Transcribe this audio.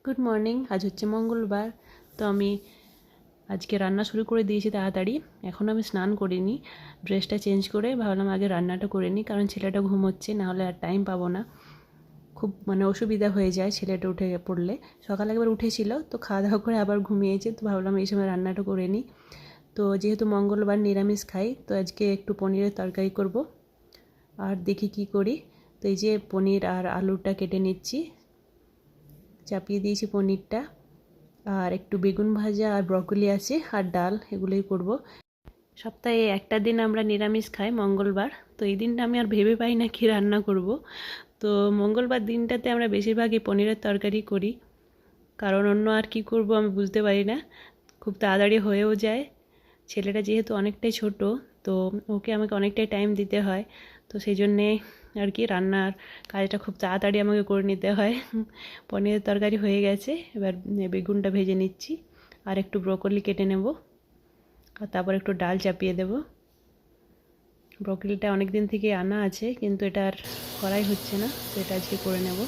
Good morning. আজ হচ্ছে মঙ্গলবার। তো আমি আজকে রান্না শুরু করে দিয়েছি তাড়াতাড়ি। এখনও আমি স্নান করিনি, ড্রেসটা চেঞ্জ করে ভাবলাম আগে রান্নাটা করে নিই, কারণ ছেলেটা ঘুমোচ্ছে, নাহলে আর টাইম পাবো না। খুব অসুবিধা হয়ে যায় ছেলেটা উঠে পড়লে। সকালে একবার উঠেছিল, তো খাওয়া দাওয়া করে আবার ঘুমিয়েছে, তো ভাবলাম এই সময় রান্নাটা করে নিই। তো যেহেতু মঙ্গলবার নিরামিষ খাই, তো আজকে একটু পনিরের তরকারি করব। আর দেখি কি করি। তো এই যে পনির আর আলুটা কেটে নিচ্ছি, চাপিয়ে দিয়েছি পনিরটা, আর একটু বেগুন ভাজা আর ব্রকলি আছে, আর ডাল, এগুলোই করব। সপ্তাহে একটা দিন আমরা নিরামিষ খাই, মঙ্গলবার। তো এই দিনটা আমি আর ভেবে পাই না কি রান্না করব। তো মঙ্গলবার দিনটাতে আমরা বেশিরভাগই পনিরের তরকারি করি, কারণ অন্য আর কি করব আমি বুঝতে পারি না। খুব তাড়াতাড়ি হয়েও যায়। ছেলেটা যেহেতু অনেকটাই ছোট, তো ওকে আমাকে অনেকটাই টাইম দিতে হয়, তো সেই জন্যে আর কি রান্নার কাজটা খুব তাড়াতাড়ি আমাকে করে নিতে হয়। পনিরের তরকারি হয়ে গেছে, এবার বেগুনটা ভেজে নিচ্ছি, আর একটু ব্রকলি কেটে নেব, আর তারপর একটু ডাল চাপিয়ে দেব। ব্রকলিটা অনেক দিন থেকে আনা আছে, কিন্তু এটা আর করাই হচ্ছে না, তো এটা আজকে করে নেব।